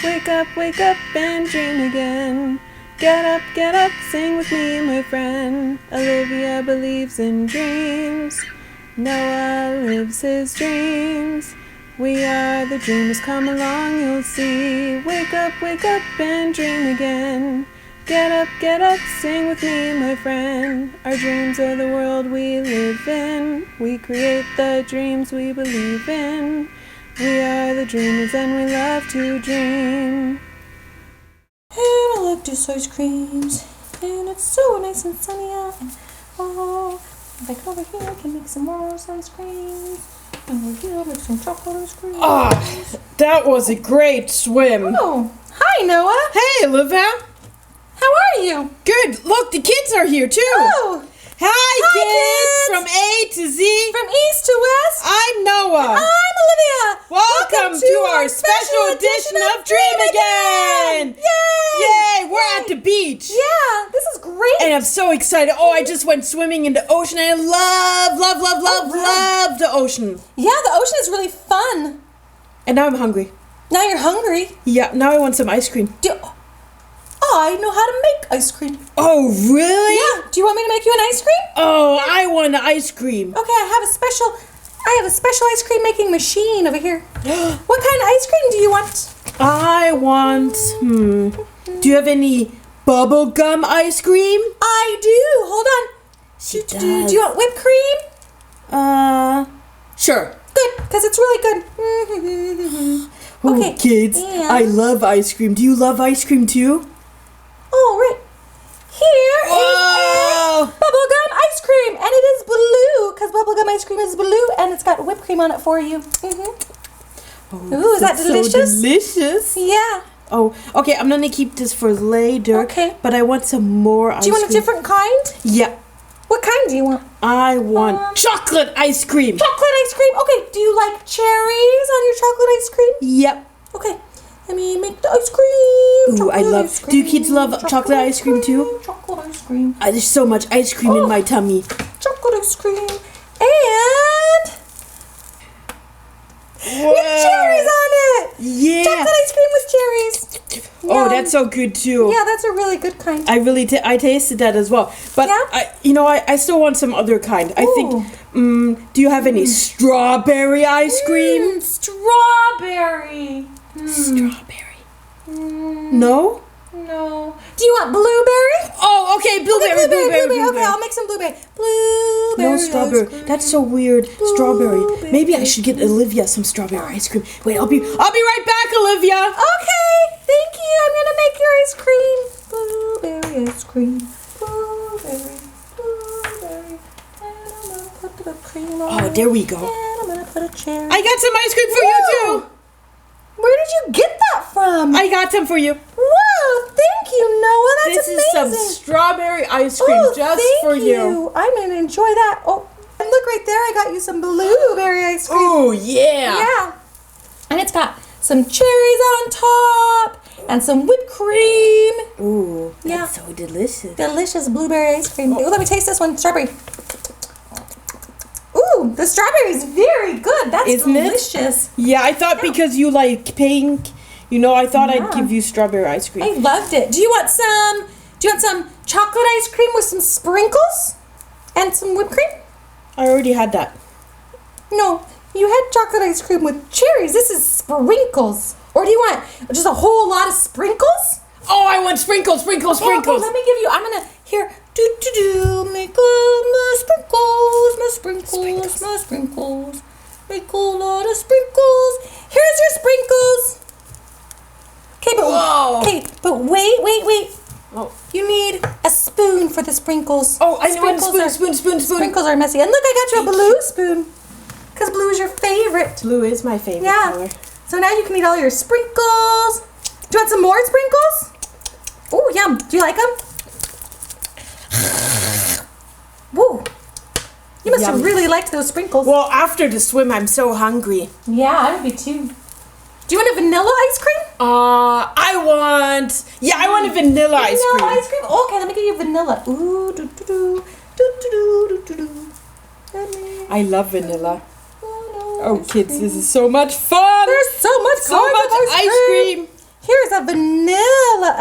wake up and dream again. Get up, sing with me, my friend. Olivia believes in dreams. Noah lives his dreams. We are the dreamers, come along, you'll see. Wake up and dream again. Get up, sing with me, my friend. Our dreams are the world we live in. We create the dreams we believe in. We are the dreamers and we love to dream. And I like this ice creams, and it's so nice and sunny out. And oh, if I come over here, I can make some more ice creams. And over here, I'll make some chocolate ice cream. That was a great swim. Oh, hi Noah. Hey, Olivia. How are you? Good. Look, the kids are here too. Oh, Hi, kids. From A to Z. from east to west. I'm Noah. I'm Olivia. Welcome to our special edition of Dream Again. Yay! We're at the beach. Yeah, this is great. And I'm so excited. Oh, I just went swimming in the ocean and I love the ocean. Yeah, the ocean is really fun. And now I'm hungry. Now you're hungry. Yeah, now I want some ice cream. I know how to make ice cream. Oh, really? Yeah. Do you want me to make you an ice cream? Oh, I want an ice cream. Okay, I have a special ice cream making machine over here. What kind of ice cream do you want? I want, do you have any bubble gum ice cream? I do. Hold on. She does. Do you want whipped cream? Sure. Good, because it's really good. Okay. Oh, kids, and I love ice cream. Do you love ice cream too? Oh, right. Here is bubblegum ice cream, and it is blue because bubblegum ice cream is blue, and it's got whipped cream on it for you. Ooh, is that delicious? So delicious. Yeah. Oh, okay. I'm gonna keep this for later. Okay. But I want some more ice cream. Do you want a different kind? Yeah. What kind do you want? I want chocolate ice cream. Chocolate ice cream. Okay. Do you like cherries on your chocolate ice cream? Yep. Okay. Let me make the ice cream. Ooh, I love. Do you kids love chocolate ice cream too? Chocolate ice cream. There's so much ice cream in my tummy. Chocolate ice cream. And with cherries on it. Yeah. Chocolate ice cream with cherries. Oh, Yum. that's so good too. Yeah, that's a really good kind. I tasted that as well. But Yeah? I still want some other kind. I think. Do you have any strawberry ice cream? Strawberry. Strawberry. No. No. Do you want blueberry? Oh, okay. Blueberry. Okay, I'll make some blueberry. Blueberry. No strawberry. ice cream. That's so weird. Strawberry. Blueberry. Maybe I should get Olivia some strawberry ice cream. Wait, I'll be right back, Olivia. Okay, thank you. I'm gonna make your ice cream. Blueberry ice cream. Blueberry. And I'm gonna put the cream on. Oh, there we go. And I'm gonna put a cherry. I got some ice cream for you too. Where did you get that from? I got some for you. Wow, thank you, Noah. That's This is some amazing. strawberry ice cream just thank for you. I'm gonna enjoy that. Oh, and look right there. I got you some blueberry ice cream. Oh yeah. Yeah. And it's got some cherries on top and some whipped cream. Ooh, that's Yeah. so delicious. Delicious blueberry ice cream. Ooh, let me taste this one. Strawberry. Ooh, the strawberry is very good. That's Isn't it? delicious. Yeah, I thought because you like pink, I thought I'd give you strawberry ice cream. I loved it. Do you want some chocolate ice cream with some sprinkles and some whipped cream? I already had that. No, you had chocolate ice cream with cherries. This is sprinkles. Or do you want just a whole lot of sprinkles? Oh, I want sprinkles. Oh, let me give you. I'm gonna here. Make my sprinkles. Make a lot of sprinkles. Here's your sprinkles. But wait. Oh. You need a spoon for the sprinkles. Oh, I know. Spoon. Sprinkles are messy. And look, I got you a blue spoon. Because blue is your favorite. Blue is my favorite color. So now you can eat all your sprinkles. Do you want some more sprinkles? Oh, yum. Do you like them? Woo. You must have really liked those sprinkles. Well, after the swim, I'm so hungry. Yeah, I would be too. Do you want a vanilla ice cream? I want a vanilla ice cream. Vanilla ice cream? Okay, let me get you vanilla. Ooh, I love vanilla. Oh, kids, this is so much fun. There's so much ice cream. Here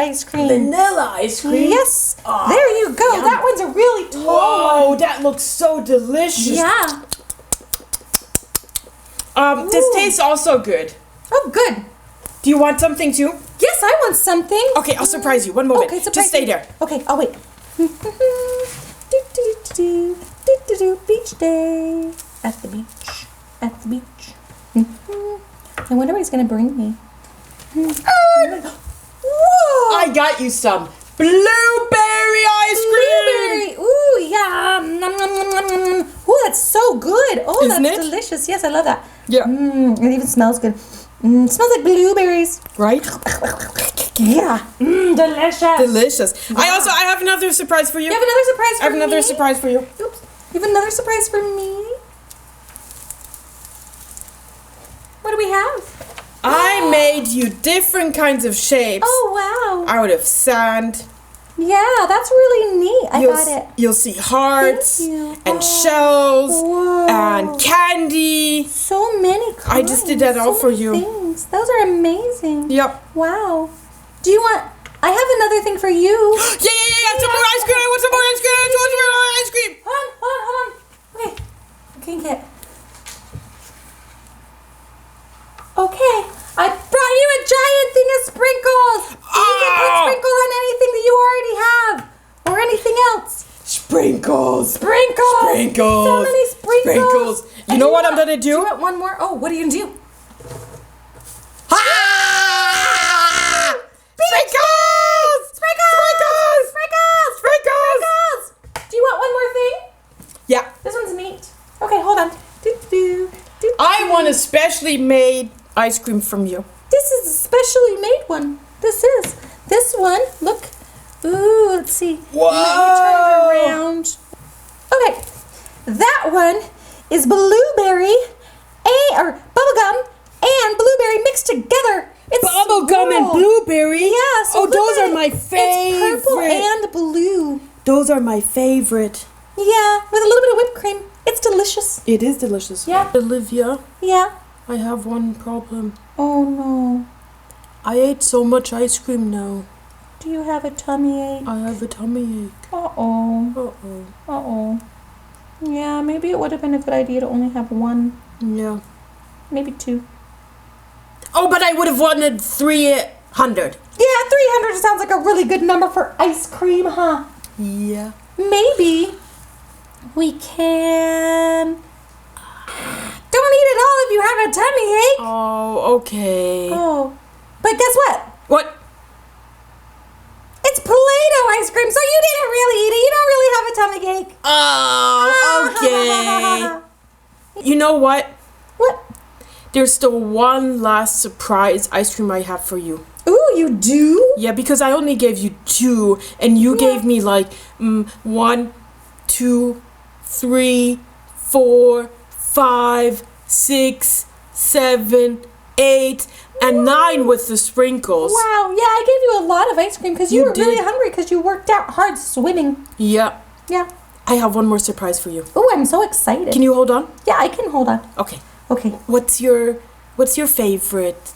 ice cream. Vanilla ice cream? Yes. Oh, there you go. yum. That one's a really tall Whoa, one. that looks so delicious. Yeah. This Ooh. tastes also good. Oh, good. Do you want something too? Yes, I want something. Okay, I'll surprise you. One moment. Okay, surprise Just stay me. there. Okay, I'll wait. Beach day. At the beach. At the beach. I wonder what he's going to bring me. Whoa! I got you some blueberry ice cream. Blueberry. Ooh, yeah. Nom, nom, nom, nom, nom. Ooh, that's so good. Oh, Isn't that's it? delicious. Yes, I love that. Yeah. It even smells good. Smells like blueberries. Right? Yeah. Delicious. Delicious. I have another surprise for you. You have another surprise for me? I have another surprise for you. Oops. You have another surprise for me? What do we have? I made you different kinds of shapes Oh, wow. out of sand. Yeah, that's really neat. I got it. You'll see hearts Thank you. and shells Whoa. and candy. So many kinds. I just did that all so for many you. Things. Those are amazing. Yep. Wow. Do you want... I have another thing for you. Yeah. Some more ice cream. I want some more ice cream. I want some more ice cream. Hold on. Okay. Okay, get. Okay. I brought you a giant thing of sprinkles. You can put Oh. sprinkles on anything that you already have. Or anything else. Sprinkles. Sprinkles. Sprinkles. So many sprinkles. You know what I'm gonna Do you do? want one more? Oh, what are you gonna do? Ah! Sprinkles! Sprinkles! Sprinkles! Sprinkles! Do you want one more thing? Yeah. This one's neat. Okay, hold on. I want a specially made ice cream from you. This is a specially made one. This one. Look. Ooh, let's see. Whoa. Let me turn it around. Okay. That one is blueberry or bubblegum and blueberry mixed together. It's Bubblegum and swirl. blueberry? Yeah, so Oh, look those at are it. my favorite. It's purple and blue. Those are my favorite. Yeah, with a little bit of whipped cream. It's delicious. It is delicious. Yeah. Olivia, Yeah. I have one problem. Oh no. I ate so much ice cream now. Do you have a tummy ache? I have a tummy ache. Uh-oh. Uh-oh. Uh-oh. Yeah, maybe it would have been a good idea to only have one. Yeah. Maybe two. Oh, but I would have wanted 300. Yeah, 300 sounds like a really good number for ice cream, huh? Yeah. Maybe we can... Don't eat it all if you have a tummy ache. Oh, okay. Oh. But guess what? What? It's Play-Doh ice cream, so you didn't really eat it. You don't really have a tummy ache. Oh, okay. You know what? What? There's still one last surprise ice cream I have for you. Ooh, you do? Yeah, because I only gave you 2, and you gave me like 1, 2, 3, 4, 5, 6, 7, 8, and 9 with the sprinkles. Wow, yeah, I gave you a lot of ice cream because you You were really did. hungry because you worked out hard swimming. Yeah. Yeah. I have one more surprise for you. Oh, I'm so excited. Can you hold on? Yeah, I can hold on. Okay. Okay. What's your favorite?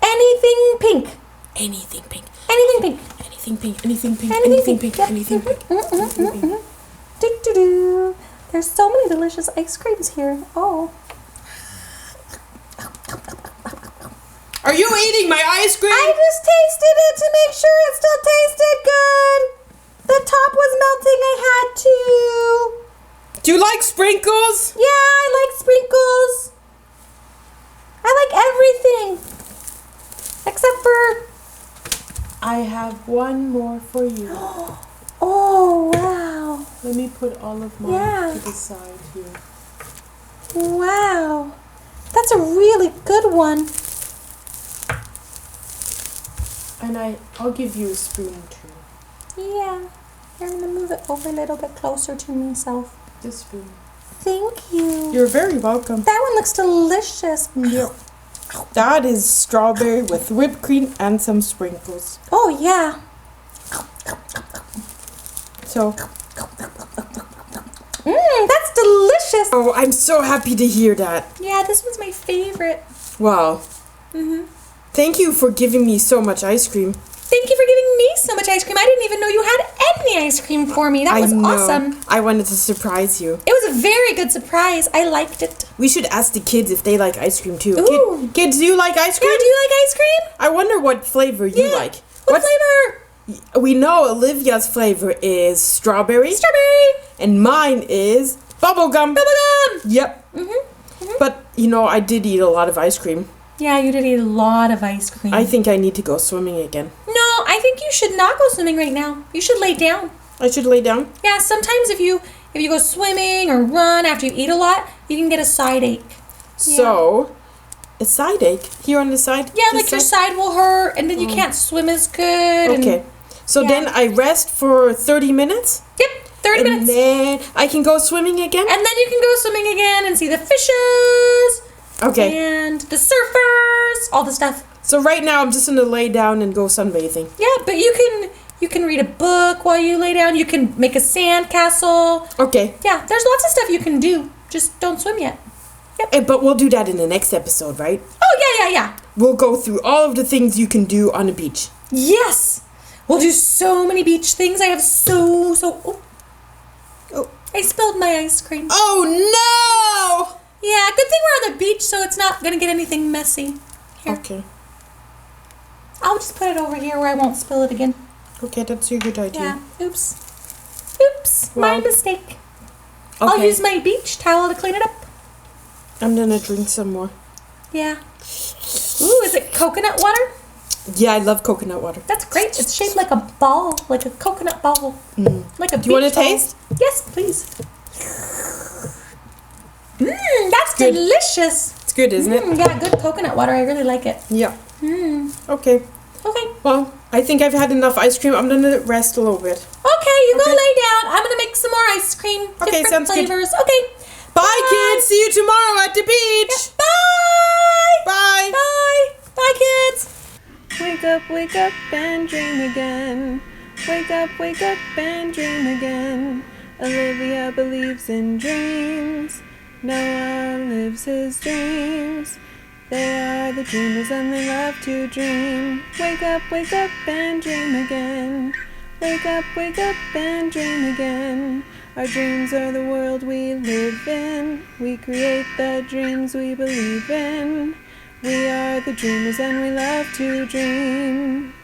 Anything pink. Anything pink. Anything pink. Anything pink. Anything pink. Anything Anything pink. pink. Yep. Anything pink. Anything pink. Do-do-do. There's so many delicious ice creams here. Oh. Are you eating my ice cream? I just tasted it to make sure it still tasted good. The top was melting. I had to. Do you like sprinkles? Yeah, I like sprinkles. I like everything. Except for... I have one more for you. Oh, wow. Let me put all of mine Yeah. to the side here. Wow. That's a really good one. And I'll give you a spoon too. Yeah. I'm going to move it over a little bit closer to myself. This spoon. Thank you. You're very welcome. That one looks delicious. That is strawberry with whipped cream and some sprinkles. Oh, yeah. So, That's delicious. oh, I'm so happy to hear that. Yeah, this one's my favorite. Wow. thank you for giving me so much ice cream. Thank you for giving me so much ice cream. I didn't even know you had any ice cream for me. That was awesome. I wanted to surprise you. It was a very good surprise. I liked it. We should ask the kids if they like ice cream too. Ooh. Kids, do you like ice cream? Yeah, do you like ice cream? I wonder what flavor you like. What flavor? We know Olivia's flavor is strawberry. Strawberry. And mine is bubblegum. Bubblegum. Yep. But, I did eat a lot of ice cream. Yeah, you did eat a lot of ice cream. I think I need to go swimming again. No, I think you should not go swimming right now. You should lay down. I should lay down? Yeah, sometimes if you go swimming or run after you eat a lot, you can get a side ache. So, a side ache here on the side? Yeah, like your side will hurt and then you can't swim as good. Okay. So then I rest for 30 minutes? Yep, 30 minutes. And then I can go swimming again? And then you can go swimming again and see the fishes. Okay. And the surfers, all the stuff. So right now I'm just gonna lay down and go sunbathing. Yeah, but you can read a book while you lay down. You can make a sand castle. Okay. Yeah, there's lots of stuff you can do. Just don't swim yet. Yep. But we'll do that in the next episode, right? Oh, yeah. We'll go through all of the things you can do on a beach. Yes! We'll do so many beach things. I have I spilled my ice cream. Oh, no! Yeah, good thing we're on the beach, so it's not going to get anything messy. Here. Okay. I'll just put it over here where I won't spill it again. Okay, that's a good idea. Yeah, oops, my Well, mistake. Okay. I'll use my beach towel to clean it up. I'm gonna drink some more. Yeah. Ooh, is it coconut water? Yeah, I love coconut water. That's great. It's shaped like a ball, like a coconut ball. Like a Do you want to ball. taste? Yes, please. That's good. delicious. It's good, isn't it? Yeah, good coconut water. I really like it. Yeah. Okay. Okay. Well, I think I've had enough ice cream. I'm gonna rest a little bit. Okay, you go Okay. lay down. I'm gonna make some more ice cream. Okay, Different sounds good. flavors. Okay. Bye, kids. See you tomorrow at the beach. Bye. Bye. Bye. Bye, kids. Wake up and dream again. Wake up and dream again. Olivia believes in dreams. Noah lives his dreams. They are the dreamers and they love to dream. Wake up and dream again. Wake up and dream again. Our dreams are the world we live in. We create the dreams we believe in. We are the dreamers and we love to dream.